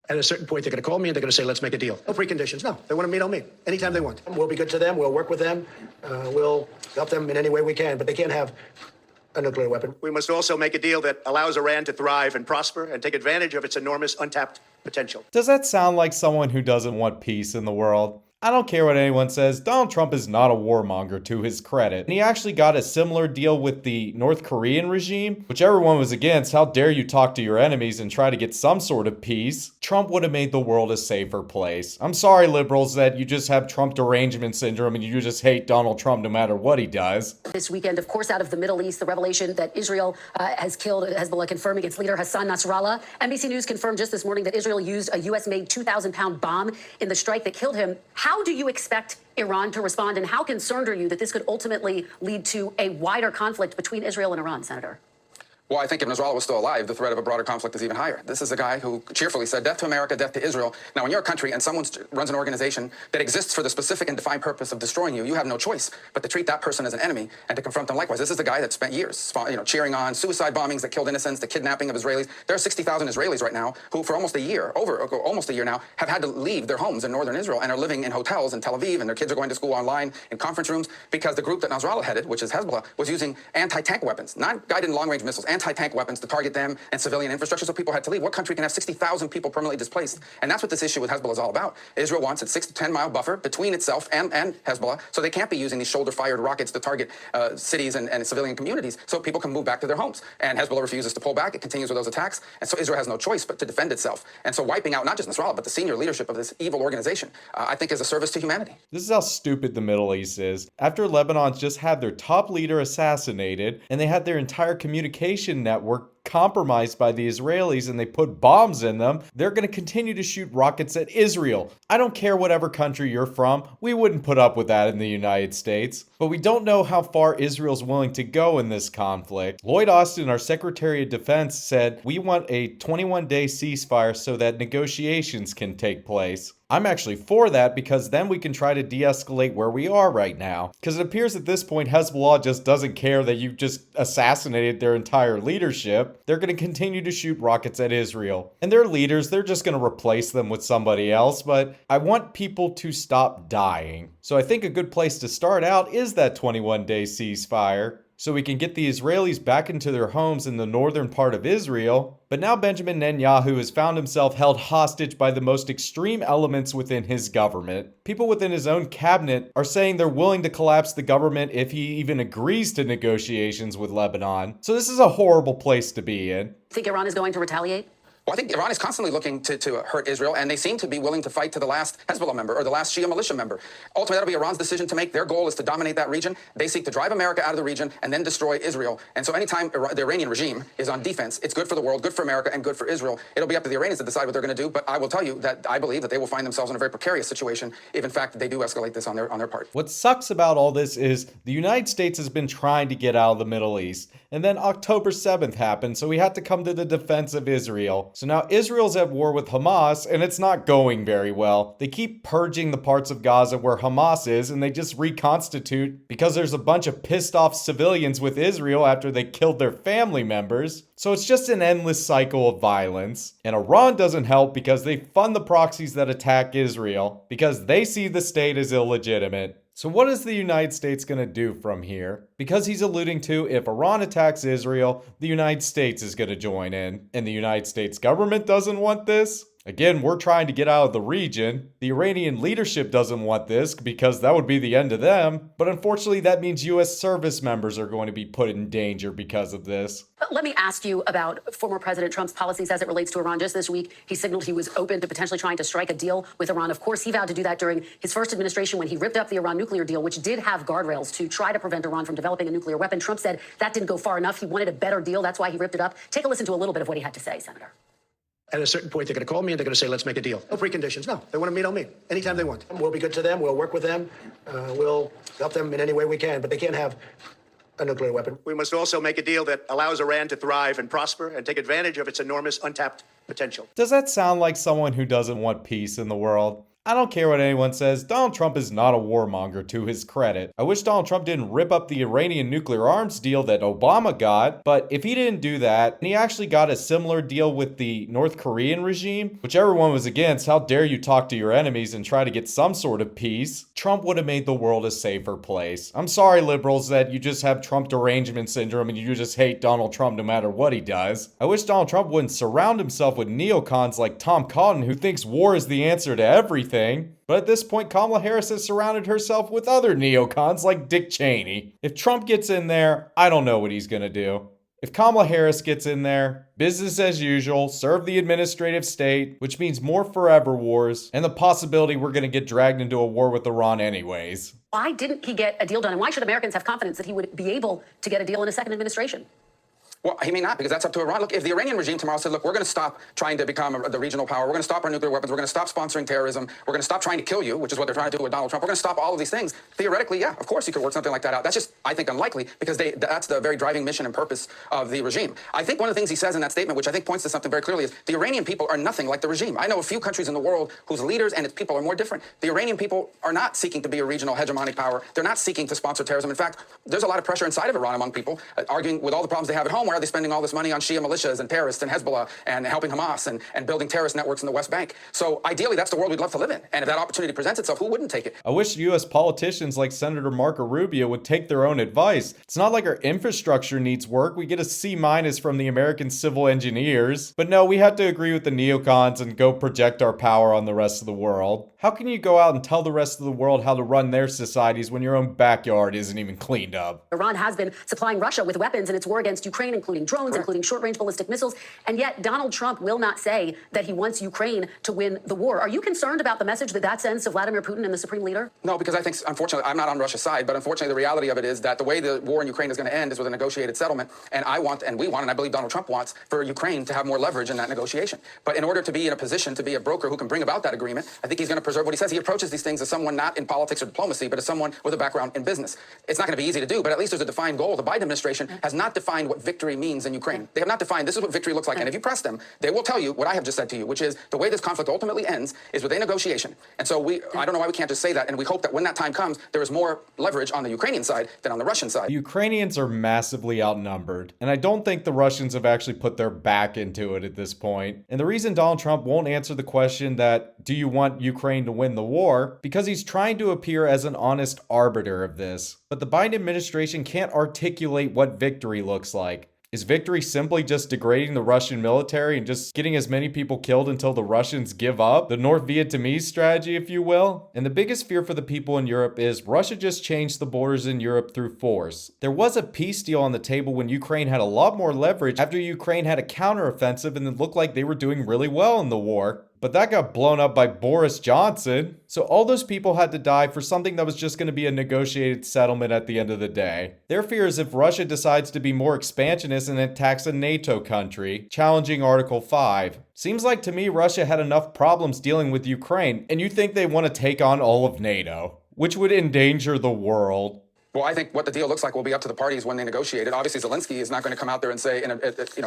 At a certain point, they're going to call me and they're going to say, let's make a deal. No preconditions. No, they want to meet, I'll meet. Anytime they want. We'll be good to them. We'll work with them. We'll help them in any way we can. But they can't have a nuclear weapon. We must also make a deal that allows Iran to thrive and prosper and take advantage of its enormous untapped potential. Does that sound like someone who doesn't want peace in the world? I don't care what anyone says, Donald Trump is not a warmonger to his credit. And he actually got a similar deal with the North Korean regime, which everyone was against. How dare you talk to your enemies and try to get some sort of peace? Trump would have made the world a safer place. I'm sorry, liberals, that you just have Trump derangement syndrome and you just hate Donald Trump no matter what he does. This weekend, of course, out of the Middle East, the revelation that Israel has killed Hezbollah, confirming its leader Hassan Nasrallah. NBC News confirmed just this morning that Israel used a U.S.-made 2,000-pound bomb in the strike that killed him. How do you expect Iran to respond, and how concerned are you that this could ultimately lead to a wider conflict between Israel and Iran, Senator? Well, I think if Nasrallah was still alive, the threat of a broader conflict is even higher. This is a guy who cheerfully said, death to America, death to Israel. Now, when you're a country and someone runs an organization that exists for the specific and defined purpose of destroying you, you have no choice but to treat that person as an enemy and to confront them likewise. This is the guy that spent years, cheering on suicide bombings that killed innocents, the kidnapping of Israelis. There are 60,000 Israelis right now who, for almost a year now, have had to leave their homes in northern Israel and are living in hotels in Tel Aviv, and their kids are going to school online in conference rooms because the group that Nasrallah headed, which is Hezbollah, was using anti-tank weapons, not guided long-range missiles, anti-tank weapons to target them and civilian infrastructure, so people had to leave. What country can have 60,000 people permanently displaced? And that's what this issue with Hezbollah is all about. Israel wants a 6 to 10 mile buffer between itself and Hezbollah, so they can't be using these shoulder-fired rockets to target cities and civilian communities, so people can move back to their homes. And Hezbollah refuses to pull back. It continues with those attacks. And so Israel has no choice but to defend itself. And so wiping out not just Nasrallah, but the senior leadership of this evil organization, I think is a service to humanity. This is how stupid the Middle East is. After Lebanon's just had their top leader assassinated, and they had their entire communication network compromised by the Israelis, and they put bombs in them, they're going to continue to shoot rockets at Israel. I don't care whatever country you're from, we wouldn't put up with that in the United States. But we don't know how far Israel's willing to go in this conflict. Lloyd Austin, our Secretary of Defense, said, we want a 21-day ceasefire so that negotiations can take place. I'm actually for that, because then we can try to de-escalate where we are right now. Because it appears at this point Hezbollah just doesn't care that you just assassinated their entire leadership. They're going to continue to shoot rockets at Israel. And their leaders, they're just going to replace them with somebody else. But I want people to stop dying. So I think a good place to start out is that 21-day ceasefire, so we can get the Israelis back into their homes in the northern part of Israel. But now Benjamin Netanyahu has found himself held hostage by the most extreme elements within his government. People within his own cabinet are saying they're willing to collapse the government if he even agrees to negotiations with Lebanon. So this is a horrible place to be in. Think Iran is going to retaliate? Well, I think Iran is constantly looking to hurt Israel, and they seem to be willing to fight to the last Hezbollah member or the last Shia militia member. Ultimately, that'll be Iran's decision to make. Their goal is to dominate that region. They seek to drive America out of the region and then destroy Israel. And so anytime the Iranian regime is on defense, it's good for the world, good for America, and good for Israel. It'll be up to the Iranians to decide what they're going to do, but I will tell you that I believe that they will find themselves in a very precarious situation if, in fact, they do escalate this on their part. What sucks about all this is the United States has been trying to get out of the Middle East, and then October 7th happened, so we had to come to the defense of Israel. So now Israel's at war with Hamas, and it's not going very well. They keep purging the parts of Gaza where Hamas is, and they just reconstitute because there's a bunch of pissed off civilians with Israel after they killed their family members. So it's just an endless cycle of violence. And Iran doesn't help because they fund the proxies that attack Israel because they see the state as illegitimate. So what is the United States going to do from here? Because he's alluding to, if Iran attacks Israel, the United States is going to join in. And the United States government doesn't want this? Again, we're trying to get out of the region. The Iranian leadership doesn't want this because that would be the end of them. But unfortunately, that means U.S. service members are going to be put in danger because of this. Let me ask you about former President Trump's policies as it relates to Iran. Just this week, he signaled he was open to potentially trying to strike a deal with Iran. Of course, he vowed to do that during his first administration when he ripped up the Iran nuclear deal, which did have guardrails to try to prevent Iran from developing a nuclear weapon. Trump said that didn't go far enough. He wanted a better deal. That's why he ripped it up. Take a listen to a little bit of what he had to say, Senator. At a certain point, they're going to call me and they're going to say, let's make a deal. No preconditions. No, they want to meet, I'll meet. Anytime they want. We'll be good to them. We'll work with them. We'll help them in any way we can. But they can't have a nuclear weapon. We must also make a deal that allows Iran to thrive and prosper and take advantage of its enormous untapped potential. Does that sound like someone who doesn't want peace in the world? I don't care what anyone says, Donald Trump is not a warmonger to his credit. I wish Donald Trump didn't rip up the Iranian nuclear arms deal that Obama got, but if he didn't do that, and he actually got a similar deal with the North Korean regime, which everyone was against, how dare you talk to your enemies and try to get some sort of peace, Trump would have made the world a safer place. I'm sorry, liberals, that you just have Trump derangement syndrome and you just hate Donald Trump no matter what he does. I wish Donald Trump wouldn't surround himself with neocons like Tom Cotton, who thinks war is the answer to everything. But at this point, Kamala Harris has surrounded herself with other neocons like Dick Cheney. If Trump gets in there, I don't know what he's gonna do. If Kamala Harris gets in there, business as usual, serve the administrative state, which means more forever wars, and the possibility we're gonna get dragged into a war with Iran anyways. Why didn't he get a deal done? And why should Americans have confidence that he would be able to get a deal in a second administration? Well, he may not, because that's up to Iran. Look, if the Iranian regime tomorrow said, look, we're going to stop trying to become the regional power, we're going to stop our nuclear weapons, we're going to stop sponsoring terrorism, we're going to stop trying to kill you, which is what they're trying to do with Donald Trump, we're going to stop all of these things, theoretically, yeah, of course you could work something like that out. That's just, I think, unlikely, because that's the very driving mission and purpose of the regime. I think one of the things he says in that statement, which I think points to something very clearly, is the Iranian people are nothing like the regime. I know a few countries in the world whose leaders and its people are more different. The Iranian people are not seeking to be a regional hegemonic power. They're not seeking to sponsor terrorism. In fact, there's a lot of pressure inside of Iran among people, arguing with all the problems they have at home. Why are they spending all this money on Shia militias and terrorists and Hezbollah and helping Hamas and building terrorist networks in the West Bank? So ideally, that's the world we'd love to live in. And if that opportunity presents itself, who wouldn't take it? I wish U.S. politicians like Senator Marco Rubio would take their own advice. It's not like our infrastructure needs work. We get a C- from the American civil engineers. But no, we have to agree with the neocons and go project our power on the rest of the world. How can you go out and tell the rest of the world how to run their societies when your own backyard isn't even cleaned up? Iran has been supplying Russia with weapons in its war against Ukraine, including drones, including short-range ballistic missiles. And yet Donald Trump will not say that he wants Ukraine to win the war. Are you concerned about the message that sends to Vladimir Putin and the Supreme Leader? No, because I think, unfortunately, I'm not on Russia's side, but unfortunately the reality of it is that the way the war in Ukraine is going to end is with a negotiated settlement. And I want, and we want, and I believe Donald Trump wants, for Ukraine to have more leverage in that negotiation. But in order to be in a position to be a broker who can bring about that agreement, I think he's going to preserve what he says. He approaches these things as someone not in politics or diplomacy, but as someone with a background in business. It's not going to be easy to do, but at least there's a defined goal. The Biden administration has not defined what victory means in Ukraine. They have not defined this is what victory looks like. And if you press them, they will tell you what I have just said to you, which is the way this conflict ultimately ends is with a negotiation. And so I don't know why we can't just say that. And we hope that when that time comes, there is more leverage on the Ukrainian side than on the Russian side. The Ukrainians are massively outnumbered, and I don't think the Russians have actually put their back into it at this point. And the reason Donald Trump won't answer the question that, do you want Ukraine to win the war? Because he's trying to appear as an honest arbiter of this. But the Biden administration can't articulate what victory looks like. Is victory simply just degrading the Russian military and just getting as many people killed until the Russians give up? The North Vietnamese strategy, if you will? And the biggest fear for the people in Europe is Russia just changed the borders in Europe through force. There was a peace deal on the table when Ukraine had a lot more leverage after Ukraine had a counteroffensive and it looked like they were doing really well in the war. But that got blown up by Boris Johnson. So all those people had to die for something that was just going to be a negotiated settlement at the end of the day. Their fear is if Russia decides to be more expansionist and attacks a NATO country, challenging Article 5. Seems like to me Russia had enough problems dealing with Ukraine, and you think they want to take on all of NATO, which would endanger the world. Well, I think what the deal looks like will be up to the parties when they negotiate it. Obviously, Zelensky is not going to come out there and say,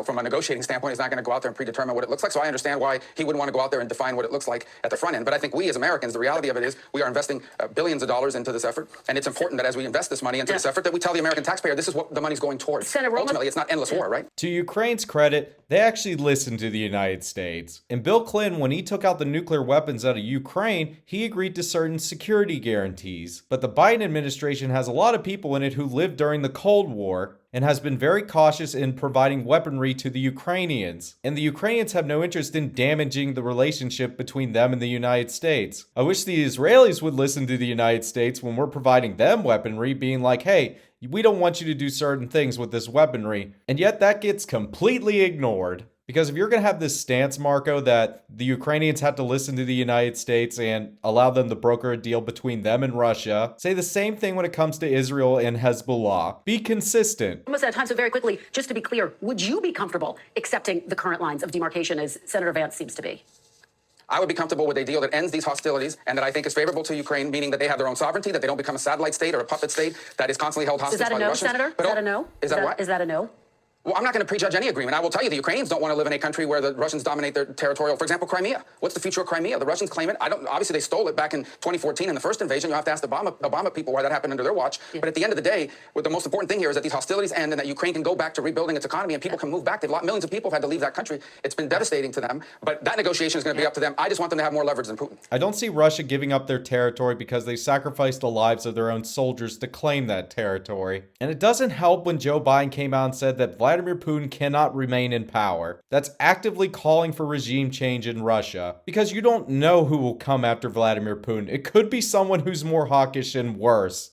from a negotiating standpoint, he's not going to go out there and predetermine what it looks like. So I understand why he wouldn't want to go out there and define what it looks like at the front end. But I think we as Americans, the reality of it is we are investing billions of dollars into this effort. And it's important that as we invest this money into this effort, that we tell the American taxpayer this is what the money's going towards. Ultimately, it's not endless war, right? To Ukraine's credit, they actually listened to the United States. And Bill Clinton, when he took out the nuclear weapons out of Ukraine, he agreed to certain security guarantees. But the Biden administration has a lot of people in it who lived during the Cold War and has been very cautious in providing weaponry to the Ukrainians. And the Ukrainians have no interest in damaging the relationship between them and the United States. I wish the Israelis would listen to the United States when we're providing them weaponry, being like, hey, we don't want you to do certain things with this weaponry. And yet that gets completely ignored. Because if you're going to have this stance, Marco, that the Ukrainians have to listen to the United States and allow them to broker a deal between them and Russia, say the same thing when it comes to Israel and Hezbollah. Be consistent. Almost out of time, so very quickly, just to be clear, would you be comfortable accepting the current lines of demarcation as Senator Vance seems to be? I would be comfortable with a deal that ends these hostilities and that I think is favorable to Ukraine, meaning that they have their own sovereignty, that they don't become a satellite state or a puppet state that is constantly held hostage by the Russians. Is that a no, Senator? Is that a no? Is that what? Is that a no? Well, I'm not going to prejudge any agreement. I will tell you, the Ukrainians don't want to live in a country where the Russians dominate their territorial. For example, Crimea. What's the future of Crimea? The Russians claim it. Obviously, they stole it back in 2014 in the first invasion. You'll have to ask the Obama people why that happened under their watch. Yeah. But at the end of the day, what the most important thing here is that these hostilities end and that Ukraine can go back to rebuilding its economy and people can move back. Millions of people have had to leave that country. It's been devastating to them. But that negotiation is going to be up to them. I just want them to have more leverage than Putin. I don't see Russia giving up their territory because they sacrificed the lives of their own soldiers to claim that territory. And it doesn't help when Joe Biden came out and said that Vladimir Putin cannot remain in power. That's actively calling for regime change in Russia, because you don't know who will come after Vladimir Putin. It could be someone who's more hawkish and worse.